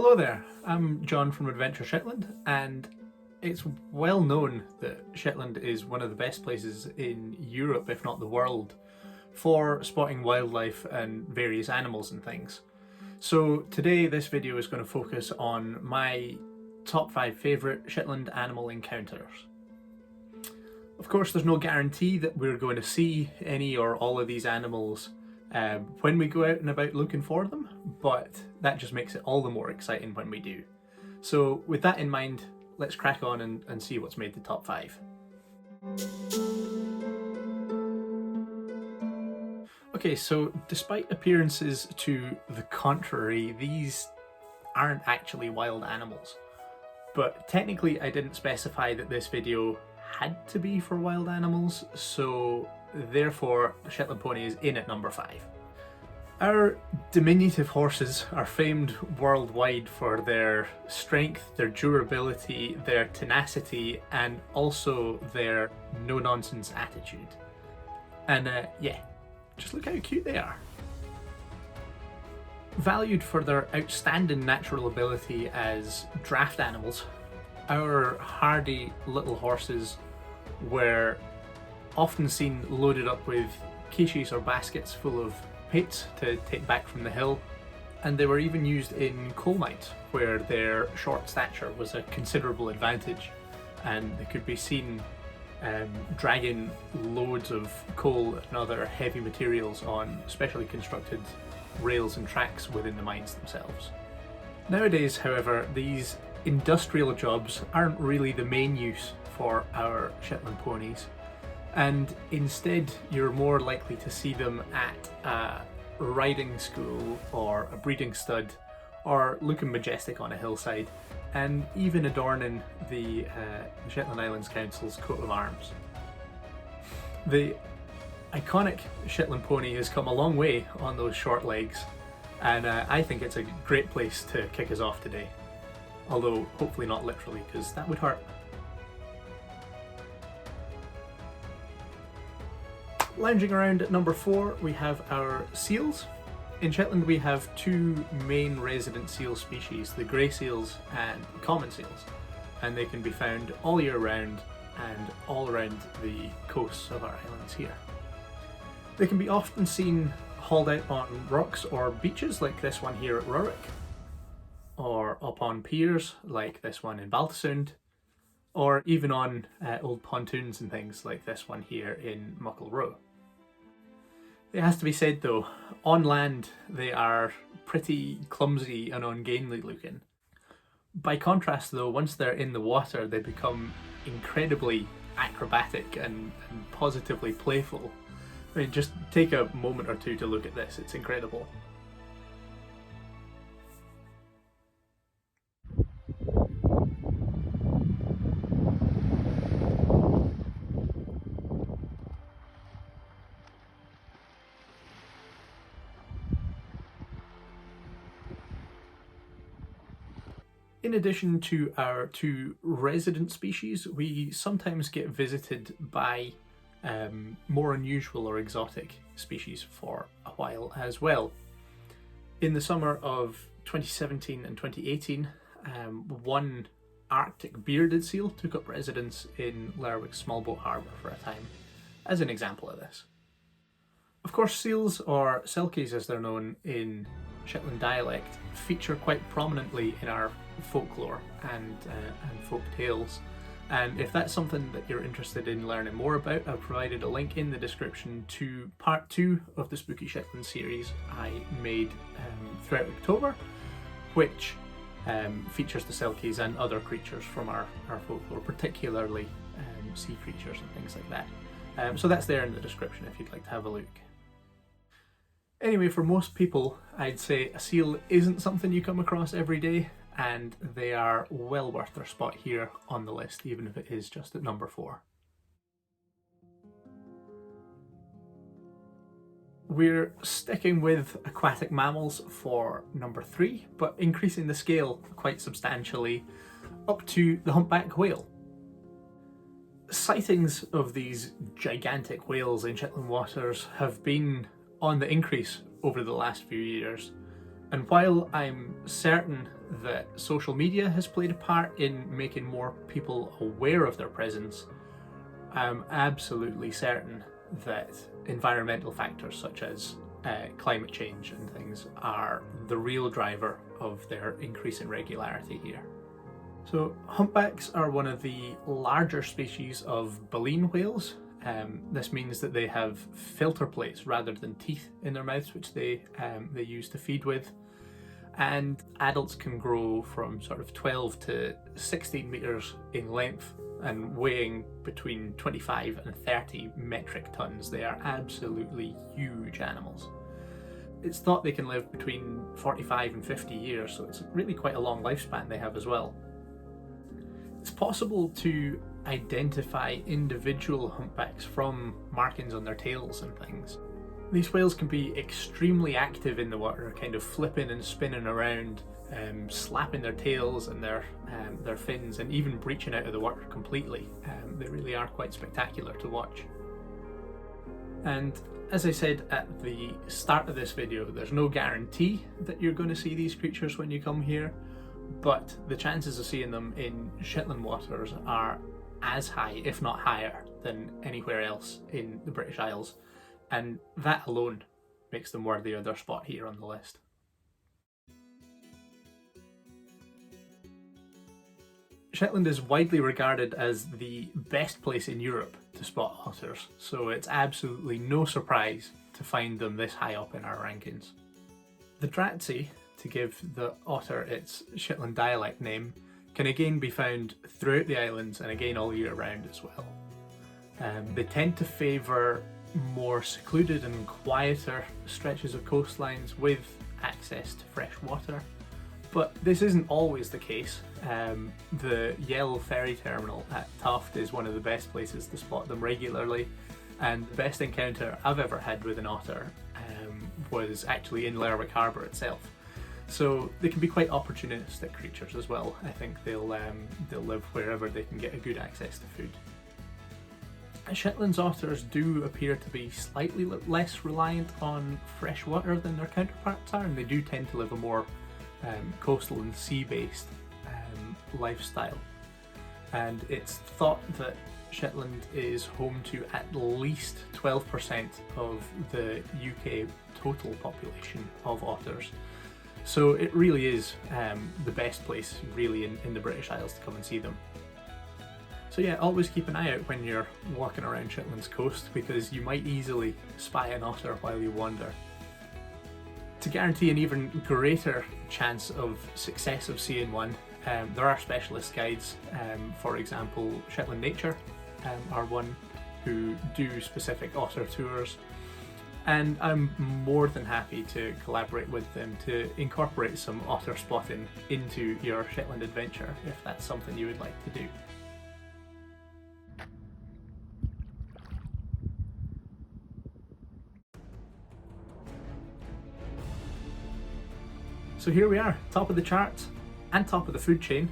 Hello there, I'm John from Adventure Shetland, and it's well known that Shetland is one of the best places in Europe, if not the world, for spotting wildlife and various animals and things. So today this video is going to focus on my top 5 favourite Shetland Animal Encounters. Of course, there's no guarantee that we're going to see any or all of these animals when we go out and about looking for them, but that just makes it all the more exciting when we do. So with that in mind, let's crack on and see what's made the top 5. Okay, so despite appearances to the contrary, these aren't actually wild animals. But technically I didn't specify that this video had to be for wild animals, so therefore the Shetland Pony is in at number 5. Our diminutive horses are famed worldwide for their strength, their durability, their tenacity, and also their no-nonsense attitude. And yeah, just look how cute they are. Valued for their outstanding natural ability as draft animals, our hardy little horses were often seen loaded up with caches or baskets full of pates to take back from the hill, and they were even used in coal mines where their short stature was a considerable advantage, and they could be seen dragging loads of coal and other heavy materials on specially constructed rails and tracks within the mines themselves. Nowadays, however, these industrial jobs aren't really the main use for our Shetland ponies, and instead you're more likely to see them at a riding school or a breeding stud, or looking majestic on a hillside, and even adorning the Shetland Islands Council's coat of arms. The iconic Shetland pony has come a long way on those short legs, and I think it's a great place to kick us off today. Although hopefully not literally, because that would hurt. Lounging around at number 4, we have our seals. In Shetland we have 2 main resident seal species, the grey seals and the common seals, and they can be found all year round and all around the coasts of our islands here. They can be often seen hauled out on rocks or beaches like this one here at Rurwick, or up on piers like this one in Baltusund, or even on old pontoons and things like this one here in Muckle Row. It has to be said though, on land they are pretty clumsy and ungainly looking. By contrast though, once they're in the water they become incredibly acrobatic and positively playful. I mean, just take a moment or two to look at this, it's incredible. In addition to our 2 resident species, we sometimes get visited by more unusual or exotic species for a while as well. In the summer of 2017 and 2018, one Arctic bearded seal took up residence in Lerwick's Smallboat Harbour for a time, as an example of this. Of course, seals, or Selkies as they're known in Shetland dialect, feature quite prominently in our folklore and folk tales, and if that's something that you're interested in learning more about, I've provided a link in the description to part 2 of the Spooky Shetland series I made throughout October, which features the Selkies and other creatures from our folklore, particularly sea creatures and things like that. So that's there in the description if you'd like to have a look. Anyway, for most people, I'd say a seal isn't something you come across every day, and they are well worth their spot here on the list, even if it is just at number 4. We're sticking with aquatic mammals for number 3, but increasing the scale quite substantially up to the humpback whale. Sightings of these gigantic whales in Shetland waters have been on the increase over the last few years, And while I'm certain that social media has played a part in making more people aware of their presence, I'm absolutely certain that environmental factors such as climate change and things are the real driver of their increase in regularity here. So humpbacks are one of the larger species of baleen whales. This means that they have filter plates rather than teeth in their mouths, which they use to feed with. And adults can grow from sort of 12 to 16 meters in length and weighing between 25 and 30 metric tons. They are absolutely huge animals. It's thought they can live between 45 and 50 years, so it's really quite a long lifespan they have as well. It's possible to identify individual humpbacks from markings on their tails and things. These whales can be extremely active in the water, kind of flipping and spinning around, slapping their tails and their fins, and even breaching out of the water completely. They really are quite spectacular to watch. And as I said at the start of this video, there's no guarantee that you're going to see these creatures when you come here, but the chances of seeing them in Shetland waters are as high, if not higher, than anywhere else in the British Isles. And that alone makes them worthy of their spot here on the list. Shetland is widely regarded as the best place in Europe to spot otters, so it's absolutely no surprise to find them this high up in our rankings. The Dratsy, to give the otter its Shetland dialect name, can again be found throughout the islands and again all year round as well. They tend to favour more secluded and quieter stretches of coastlines with access to fresh water, but this isn't always the case. The Yell ferry terminal at Tuft is one of the best places to spot them regularly, and the best encounter I've ever had with an otter was actually in Lerwick Harbour itself. So they can be quite opportunistic creatures as well. I think they'll live wherever they can get a good access to food. Shetland's otters do appear to be slightly less reliant on fresh water than their counterparts are, and they do tend to live a more coastal and sea-based lifestyle. And it's thought that Shetland is home to at least 12% of the UK total population of otters. So it really is the best place really in the British Isles to come and see them. So yeah, always keep an eye out when you're walking around Shetland's coast, because you might easily spy an otter while you wander. To guarantee an even greater chance of success of seeing one, there are specialist guides. For example, Shetland Nature are one who do specific otter tours, and I'm more than happy to collaborate with them to incorporate some otter spotting into your Shetland adventure if that's something you would like to do. So here we are, top of the charts and top of the food chain.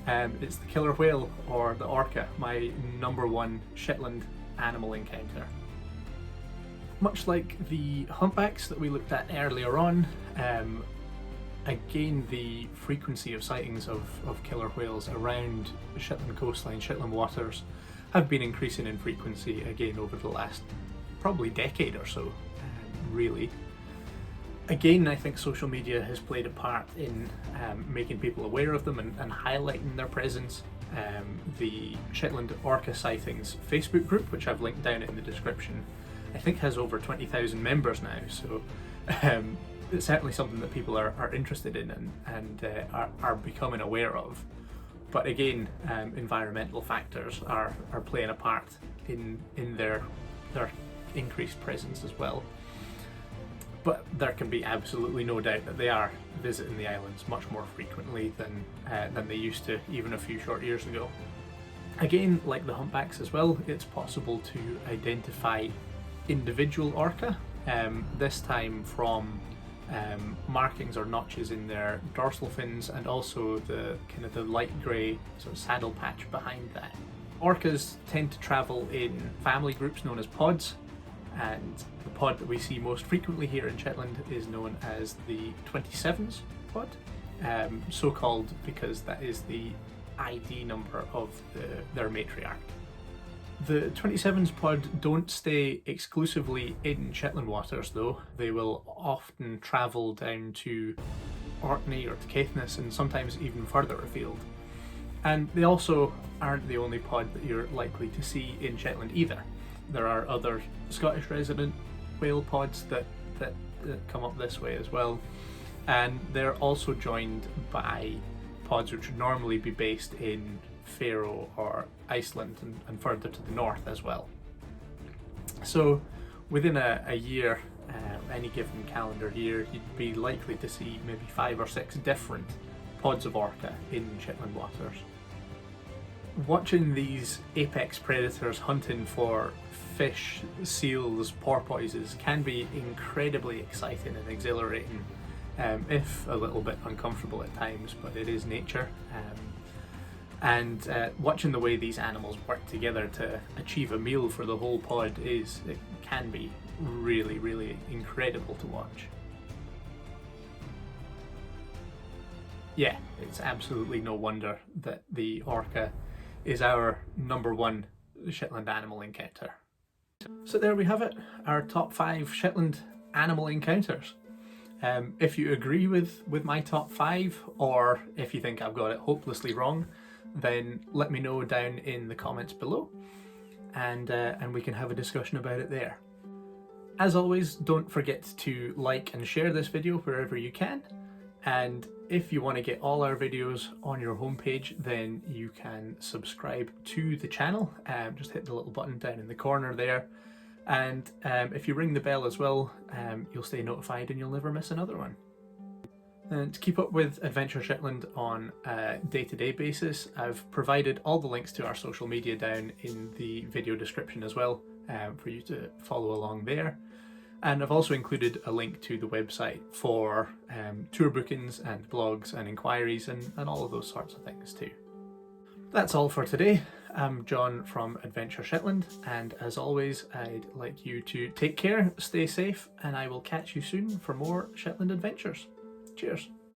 It's the killer whale, or the Orca, my #1 Shetland animal encounter. Much like the humpbacks that we looked at earlier on, again the frequency of sightings of killer whales around Shetland coastline, Shetland waters, have been increasing in frequency again over the last probably decade or so, really. Again, I think social media has played a part in making people aware of them and highlighting their presence. The Shetland Orca Sightings Facebook group, which I've linked down in the description, I think has over 20,000 members now, so it's certainly something that people are interested in and are becoming aware of. But again, environmental factors are playing a part in their increased presence as well. But there can be absolutely no doubt that they are visiting the islands much more frequently than they used to even a few short years ago. Again, like the humpbacks as well, it's possible to identify individual orca, this time from markings or notches in their dorsal fins, and also the kind of the light grey sort of saddle patch behind that. Orcas tend to travel in family groups known as pods, and the pod that we see most frequently here in Shetland is known as the 27s pod, so called because that is the ID number of their matriarch. The 27s pod don't stay exclusively in Shetland waters though. They will often travel down to Orkney or to Caithness and sometimes even further afield. And they also aren't the only pod that you're likely to see in Shetland either. There are other Scottish resident whale pods that come up this way as well. And they're also joined by pods which would normally be based in Faroe or Iceland and further to the north as well. So within a year, any given calendar year, you'd be likely to see maybe 5 or 6 different pods of orca in Shetland waters. Watching these apex predators hunting for fish, seals, porpoises can be incredibly exciting and exhilarating, if a little bit uncomfortable at times, but it is nature. And watching the way these animals work together to achieve a meal for the whole pod it can be really, really incredible to watch. Yeah, it's absolutely no wonder that the orca is our #1 Shetland animal encounter. So there we have it, our top 5 Shetland animal encounters. If you agree with my top 5, or if you think I've got it hopelessly wrong, then let me know down in the comments below, and we can have a discussion about it there. As always, don't forget to like and share this video wherever you can, and if you want to get all our videos on your homepage, then you can subscribe to the channel. Just hit the little button down in the corner there, and if you ring the bell as well, you'll stay notified and you'll never miss another one. And to keep up with Adventure Shetland on a day-to-day basis, I've provided all the links to our social media down in the video description as well, for you to follow along there. And I've also included a link to the website for tour bookings and blogs and inquiries and all of those sorts of things too. That's all for today. I'm John from Adventure Shetland, and as always, I'd like you to take care, stay safe, and I will catch you soon for more Shetland adventures. Cheers.